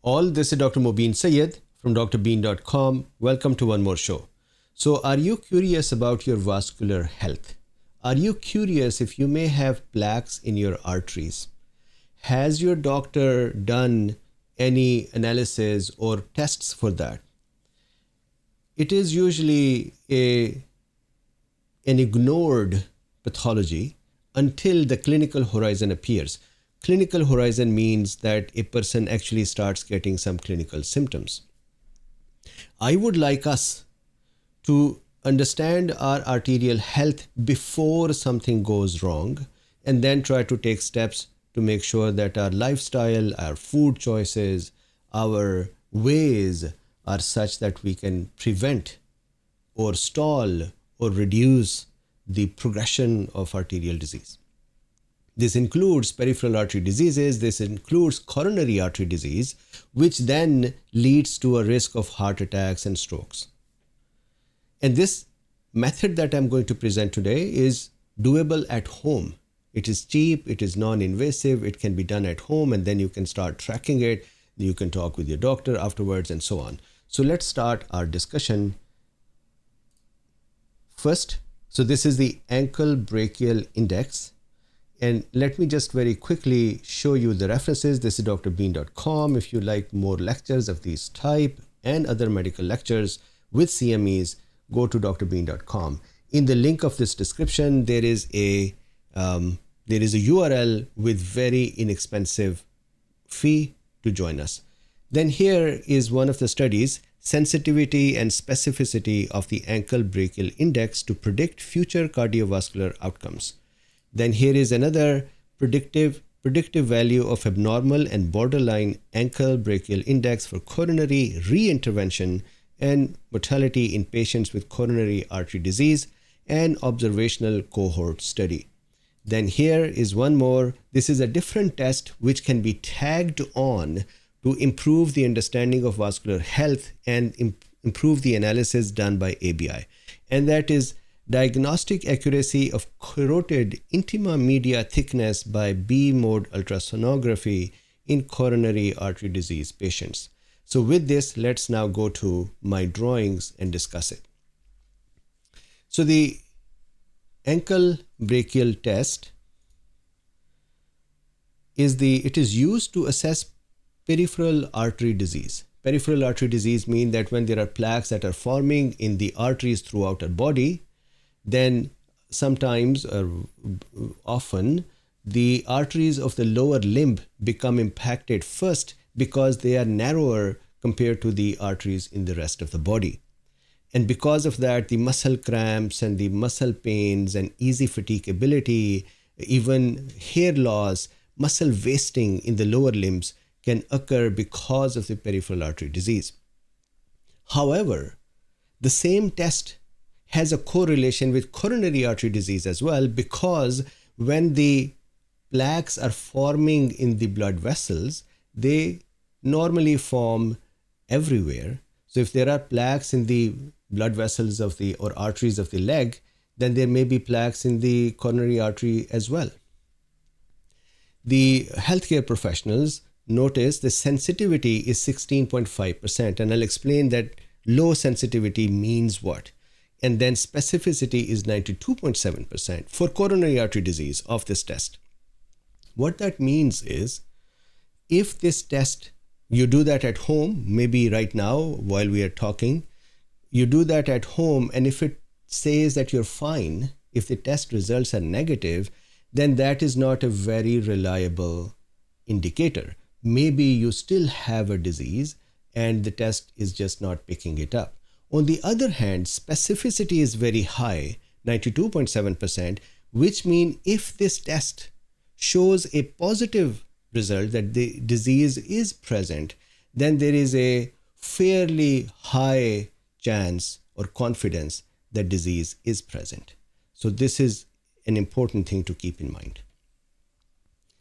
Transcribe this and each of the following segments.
all. This is Dr. Mobeen Sayed from drbeen.com. Welcome to one more show. So are you curious about your vascular health? Are you curious if you may have plaques in your arteries? Has your doctor done any analysis or tests for that? It is usually an ignored pathology until the clinical horizon appears. Clinical horizon means that a person actually starts getting some clinical symptoms. I would like us to understand our arterial health before something goes wrong, and then try to take steps to make sure that our lifestyle, our food choices, our ways are such that we can prevent or stall or reduce the progression of arterial disease. This includes peripheral artery diseases, this includes coronary artery disease, which then leads to a risk of heart attacks and strokes. And this method that I'm going to present today is doable at home. It is cheap, it is non-invasive, it can be done at home, and then you can start tracking it. You can talk with your doctor afterwards and so on. So let's start our discussion. First, so this is the ankle brachial index. And let me just very quickly show you the references. This is drbeen.com. If you like more lectures of this type and other medical lectures with CMEs, go to drbeen.com. In the link of this description, there is a URL with very inexpensive fee to join us. Then here is one of the studies, sensitivity and specificity of the ankle brachial index to predict future cardiovascular outcomes. Then here is another predictive value of abnormal and borderline ankle brachial index for coronary reintervention and mortality in patients with coronary artery disease and observational cohort study. Then here is one more. This is a different test which can be tagged on to improve the understanding of vascular health and improve the analysis done by ABI. And that is diagnostic accuracy of carotid intima media thickness by B-mode ultrasonography in coronary artery disease patients. So with this, let's now go to my drawings and discuss it. So the ankle brachial test it is used to assess peripheral artery disease. Peripheral artery disease means that when there are plaques that are forming in the arteries throughout our body, then sometimes or often the arteries of the lower limb become impacted first because they are narrower compared to the arteries in the rest of the body. And because of that, the muscle cramps and the muscle pains and easy fatigability, even hair loss, muscle wasting in the lower limbs can occur because of the peripheral artery disease. However, the same test has a correlation with coronary artery disease as well, because when the plaques are forming in the blood vessels, they normally form everywhere. So if there are plaques in the blood vessels of the or arteries of the leg, then there may be plaques in the coronary artery as well. The healthcare professionals notice the sensitivity is 16.5%, and I'll explain that low sensitivity means what. And then specificity is 92.7% for coronary artery disease of this test. What that means is, if this test, you do that at home, maybe right now while we are talking, you do that at home, and if it says that you're fine, if the test results are negative, then that is not a very reliable indicator. Maybe you still have a disease and the test is just not picking it up. On the other hand, specificity is very high, 92.7%, which means if this test shows a positive result that the disease is present, then there is a fairly high chance or confidence that disease is present. So this is an important thing to keep in mind.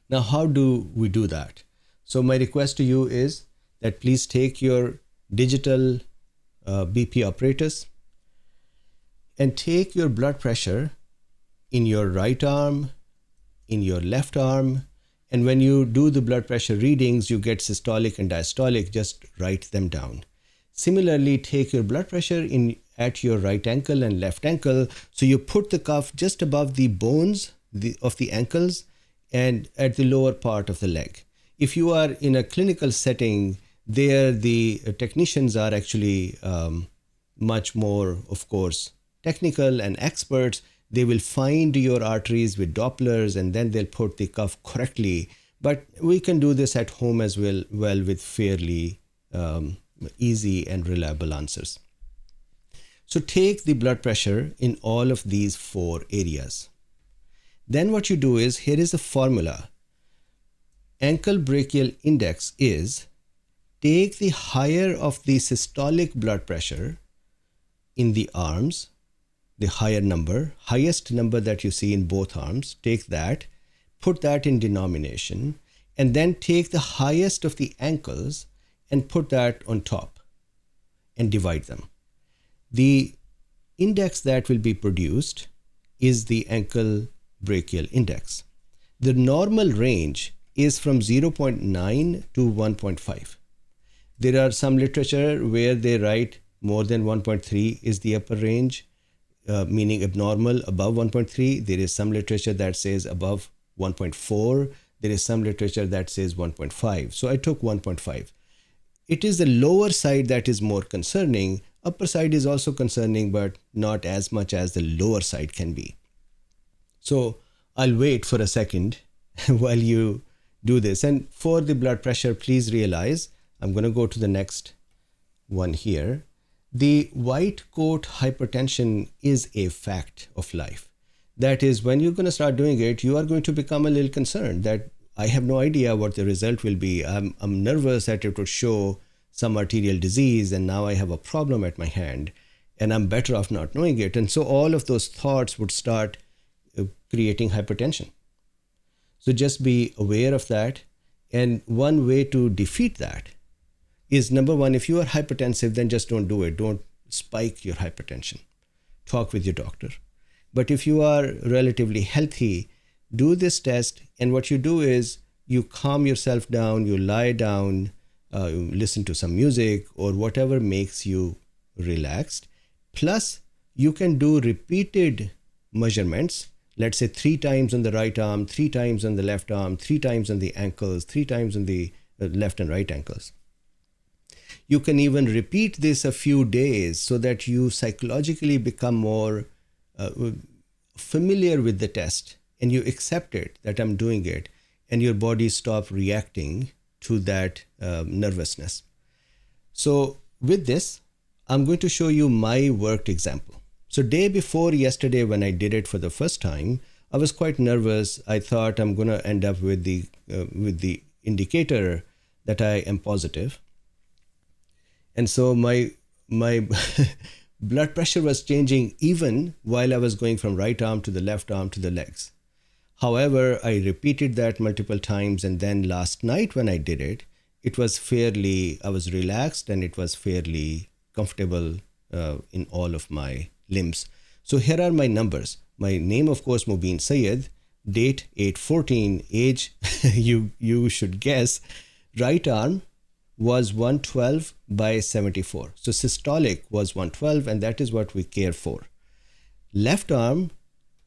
Now, how do we do that? So my request to you is that please take your digital BP apparatus and take your blood pressure in your right arm, in your left arm, And when you do the blood pressure readings, you get systolic and diastolic, just write them down. Similarly, take your blood pressure at your right ankle and left ankle. So you put the cuff just above the bones of the ankles and at the lower part of the leg. If you are in a clinical setting, there the technicians are actually much more, of course, technical and experts. They will find your arteries with Dopplers and then they'll put the cuff correctly. But we can do this at home as well with fairly easy and reliable answers. So take the blood pressure in all of these 4 areas. Then what you do is, here is a formula. Ankle brachial index is, take the higher of the systolic blood pressure in the arms, the higher number, highest number that you see in both arms, take that, put that in denomination, and then take the highest of the ankles and put that on top and divide them. The index that will be produced is the ankle brachial index. The normal range is from 0.9 to 1.5. There are some literature where they write more than 1.3 is the upper range, meaning abnormal above 1.3. There is some literature that says above 1.4. There is some literature that says 1.5. So I took 1.5. It is the lower side that is more concerning. Upper side is also concerning, but not as much as the lower side can be. So I'll wait for a second while you do this. And for the blood pressure, please realize, I'm going to go to the next one here. The white coat hypertension is a fact of life. That is, when you're going to start doing it, you are going to become a little concerned that I have no idea what the result will be. I'm nervous that it would show some arterial disease and now I have a problem at my hand and I'm better off not knowing it. And so all of those thoughts would start creating hypertension. So just be aware of that. And one way to defeat that is, number one, if you are hypertensive, then just don't do it. Don't spike your hypertension. Talk with your doctor. But if you are relatively healthy, do this test. And what you do is you calm yourself down, you lie down, listen to some music or whatever makes you relaxed. Plus, you can do repeated measurements. Let's say 3 times on the right arm, 3 times on the left arm, 3 times on the ankles, 3 times on the left and right ankles. You can even repeat this a few days so that you psychologically become more familiar with the test and you accept it, that I'm doing it, and your body stops reacting to that nervousness. So with this, I'm going to show you my worked example. So day before yesterday, when I did it for the first time, I was quite nervous. I thought I'm going to end up with the indicator that I am positive. And so my blood pressure was changing even while I was going from right arm to the left arm to the legs. However, I repeated that multiple times. And then last night when I did it, I was relaxed and it was fairly comfortable in all of my limbs. So here are my numbers. My name, of course, Mubin Sayed, date 8/14, age, you should guess, right arm was 112 by 74. So systolic was 112 and that is what we care for. Left arm,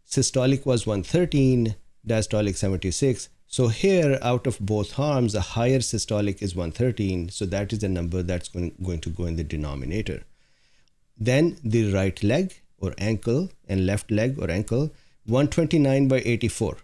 systolic was 113, diastolic 76. So here out of both arms, the higher systolic is 113. So that is the number that's going to go in the denominator. Then the right leg or ankle and left leg or ankle, 129 by 84.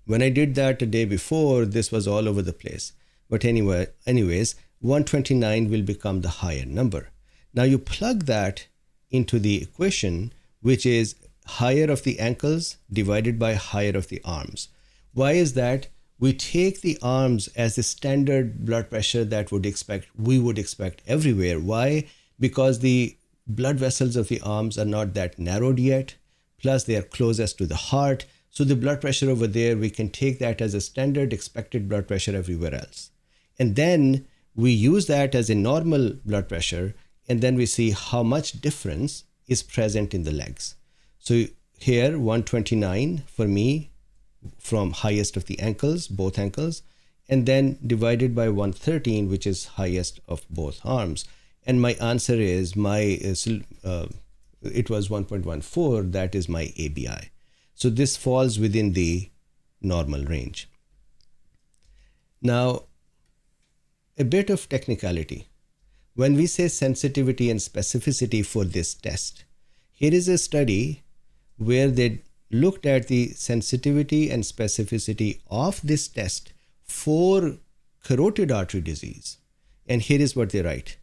When I did that the day before, this was all over the place. But anyways, 129 will become the higher number. Now you plug that into the equation, which is higher of the ankles divided by higher of the arms. Why is that? We take the arms as the standard blood pressure that we would expect everywhere. Why? Because the blood vessels of the arms are not that narrowed yet. Plus they are closest to the heart. So the blood pressure over there, we can take that as a standard expected blood pressure everywhere else. And then we use that as a normal blood pressure. And then we see how much difference is present in the legs. So here 129 for me from highest of the ankles, both ankles, and then divided by 113, which is highest of both arms. And my answer is it was 1.14, that is my ABI. So this falls within the normal range. Now, a bit of technicality. When we say sensitivity and specificity for this test, here is a study where they looked at the sensitivity and specificity of this test for carotid artery disease. And here is what they write.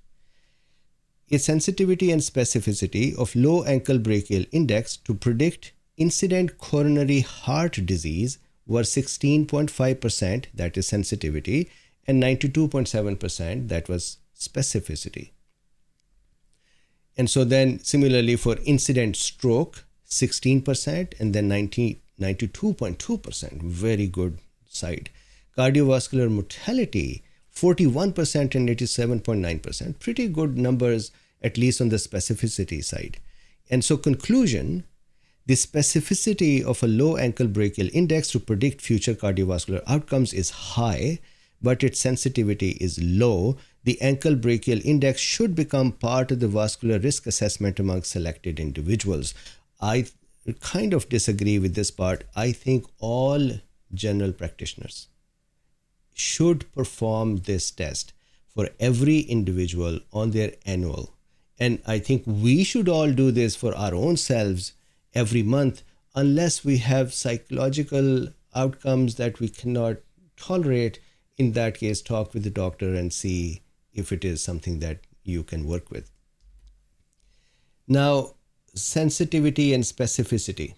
A sensitivity and specificity of low ankle brachial index to predict incident coronary heart disease were 16.5%, that is sensitivity, and 92.7%, that was specificity. And so then similarly for incident stroke, 16%, and then 92.2%, very good side. Cardiovascular mortality, 41% and 87.9%, pretty good numbers, at least on the specificity side. And so conclusion, the specificity of a low ankle brachial index to predict future cardiovascular outcomes is high, but its sensitivity is low. The ankle brachial index should become part of the vascular risk assessment among selected individuals. I kind of disagree with this part. I think all general practitioners should perform this test for every individual on their annual. And I think we should all do this for our own selves every month, unless we have psychological outcomes that we cannot tolerate. In that case, talk with the doctor and see if it is something that you can work with. Now, sensitivity and specificity,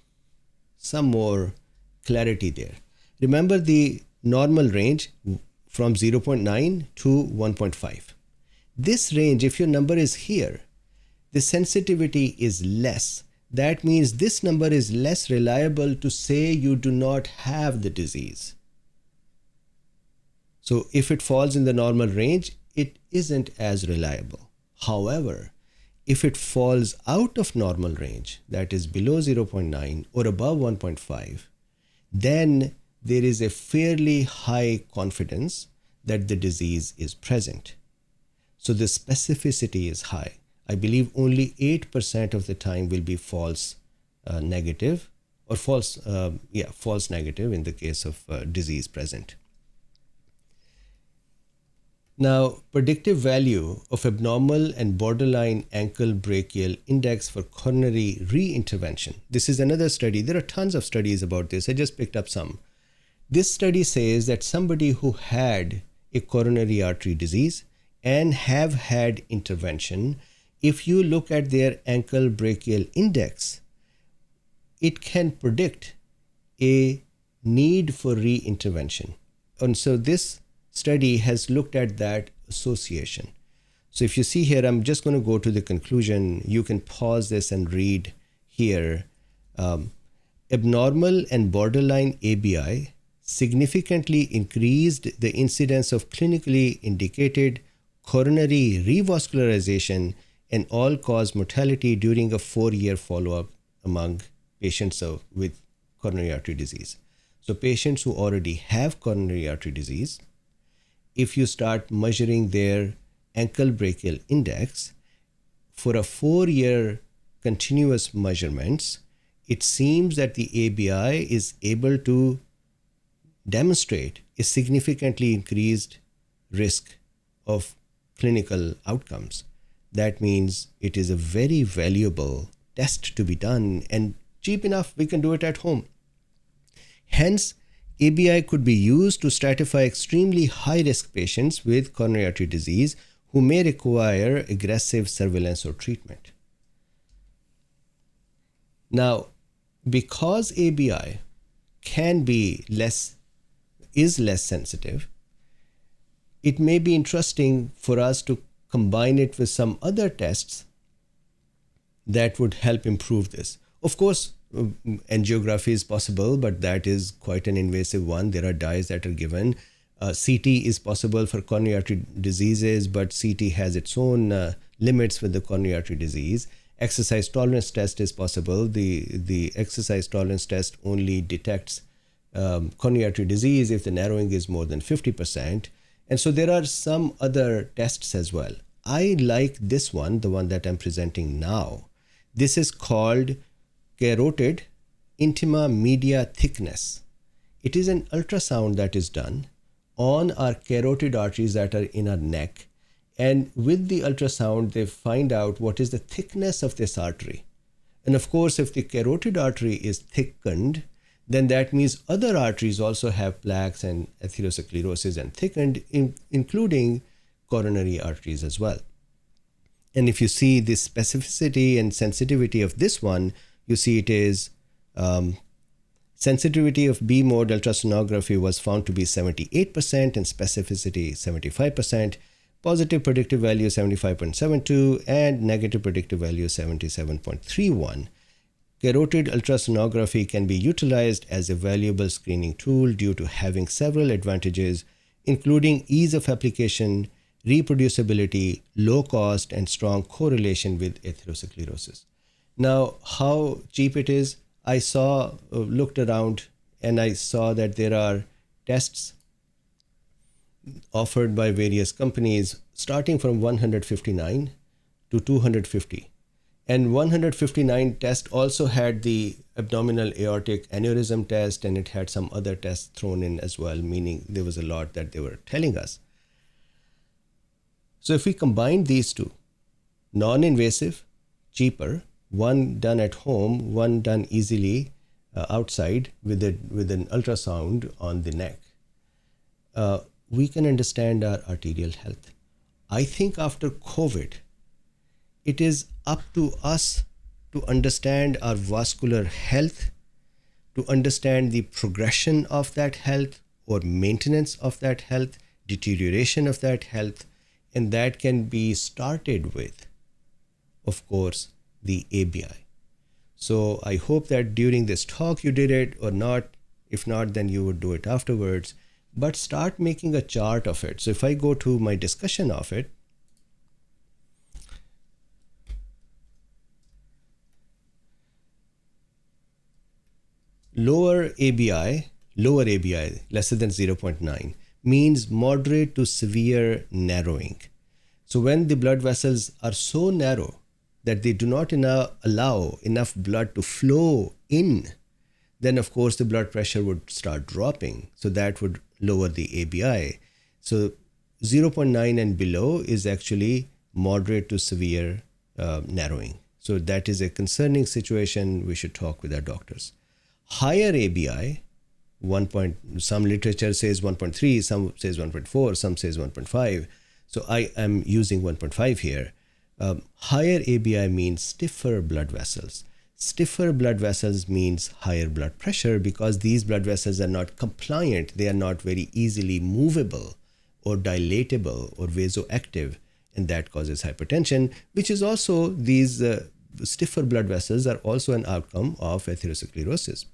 some more clarity there. Remember the normal range from 0.9 to 1.5. This range, if your number is here, the sensitivity is less. That means this number is less reliable to say you do not have the disease. So if it falls in the normal range, it isn't as reliable. However, if it falls out of normal range, that is below 0.9 or above 1.5, then there is a fairly high confidence that the disease is present. So the specificity is high. I believe only 8% of the time will be false negative, or false negative in the case of disease present. Now, predictive value of abnormal and borderline ankle brachial index for coronary reintervention. This is another study. There are tons of studies about this. I just picked up some. This study says that somebody who had a coronary artery disease and have had intervention, if you look at their ankle brachial index, it can predict a need for reintervention. And so this study has looked at that association. So if you see here, I'm just going to go to the conclusion. You can pause this and read here. Abnormal and borderline ABI significantly increased the incidence of clinically indicated coronary revascularization and all-cause mortality during a 4-year follow-up among patients with coronary artery disease. So patients who already have coronary artery disease, if you start measuring their ankle brachial index for a 4-year continuous measurements, it seems that the ABI is able to demonstrate a significantly increased risk of clinical outcomes. That means it is a very valuable test to be done and cheap enough we can do it at home. Hence, ABI could be used to stratify extremely high-risk patients with coronary artery disease who may require aggressive surveillance or treatment. Now, because ABI is less sensitive, it may be interesting for us to combine it with some other tests that would help improve this. Of course, angiography is possible, but that is quite an invasive one. There are dyes that are given. CT is possible for coronary artery diseases, but CT has its own limits with the coronary artery disease. Exercise tolerance test is possible. The exercise tolerance test only detects coronary artery disease if the narrowing is more than 50%. And so there are some other tests as well. I like this one, the one that I'm presenting now. This is called Carotid Intima media thickness. It is an ultrasound that is done on our carotid arteries that are in our neck. And with the ultrasound, they find out what is the thickness of this artery. And of course, if the carotid artery is thickened, then that means other arteries also have plaques and atherosclerosis and thickened, including coronary arteries as well. And if you see the specificity and sensitivity of this one, you see it is sensitivity of B mode ultrasonography was found to be 78% and specificity 75%, positive predictive value 75.72 and negative predictive value 77.31. Carotid ultrasonography can be utilized as a valuable screening tool due to having several advantages, including ease of application, reproducibility, low cost, and strong correlation with atherosclerosis. Now, how cheap it is? I looked around and I saw that there are tests offered by various companies starting from 159 to 250. And 159 test also had the abdominal aortic aneurysm test, and it had some other tests thrown in as well, meaning there was a lot that they were telling us. So if we combine these two, non-invasive, cheaper, one done at home, one done easily outside with an ultrasound on the neck, we can understand our arterial health. I think after COVID, it is up to us to understand our vascular health, to understand the progression of that health or maintenance of that health, deterioration of that health, and that can be started with, of course, the ABI. So I hope that during this talk you did it or not. If not, then you would do it afterwards. But start making a chart of it. So if I go to my discussion of it, lower ABI, lesser than 0.9, means moderate to severe narrowing. So when the blood vessels are so narrow that they do not allow enough blood to flow in, then of course the blood pressure would start dropping. So that would lower the ABI. So 0.9 and below is actually moderate to severe narrowing. So that is a concerning situation. We should talk with our doctors. Higher ABI, some literature says 1.3, some says 1.4, some says 1.5. So I am using 1.5 here. Higher ABI means stiffer blood vessels. Stiffer blood vessels means higher blood pressure because these blood vessels are not compliant. They are not very easily movable or dilatable or vasoactive, and that causes hypertension, which is also these stiffer blood vessels are also an outcome of atherosclerosis.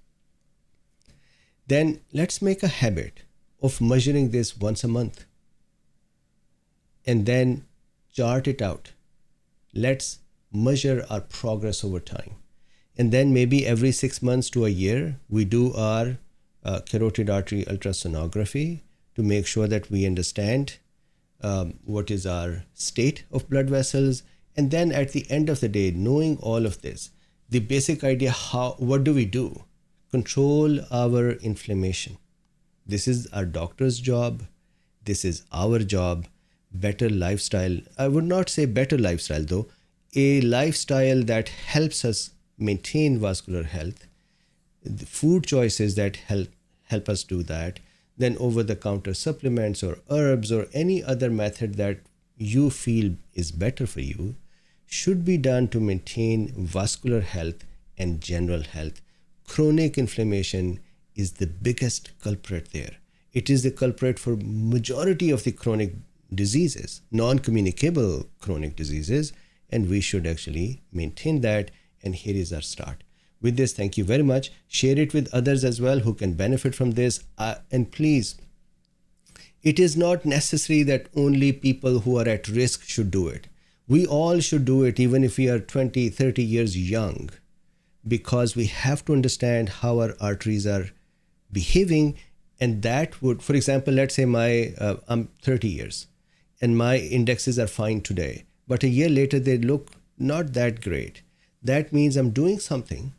Then let's make a habit of measuring this once a month and then chart it out. Let's measure our progress over time. And then maybe every 6 months to a year, we do our carotid artery ultrasonography to make sure that we understand what is our state of blood vessels. And then at the end of the day, knowing all of this, the basic idea, what do we do? Control our inflammation. This is our doctor's job. This is our job. Better lifestyle. I would not say better lifestyle though. A lifestyle that helps us maintain vascular health. The food choices that help us do that. Then over-the-counter supplements or herbs or any other method that you feel is better for you should be done to maintain vascular health and general health. Chronic inflammation is the biggest culprit there. It is the culprit for majority of the chronic diseases, non-communicable chronic diseases, and we should actually maintain that. And here is our start. With this, thank you very much. Share it with others as well who can benefit from this. And please, it is not necessary that only people who are at risk should do it. We all should do it, even if we are 20, 30 years young, because we have to understand how our arteries are behaving, and that would, for example, let's say I'm 30 years and my indexes are fine today, but a year later they look not that great. That means I'm doing something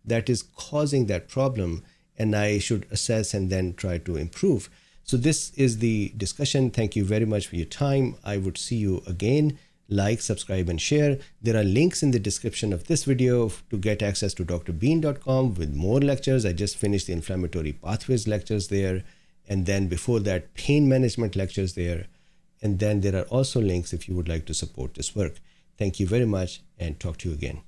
that is causing that problem, and I should assess and then try to improve. So this is the discussion. Thank you very much for your time. I would see you again. Like, subscribe, and share. There are links in the description of this video to get access to drbeen.com with more lectures. I just finished the inflammatory pathways lectures there. And then before that, pain management lectures there. And then there are also links if you would like to support this work. Thank you very much, and talk to you again.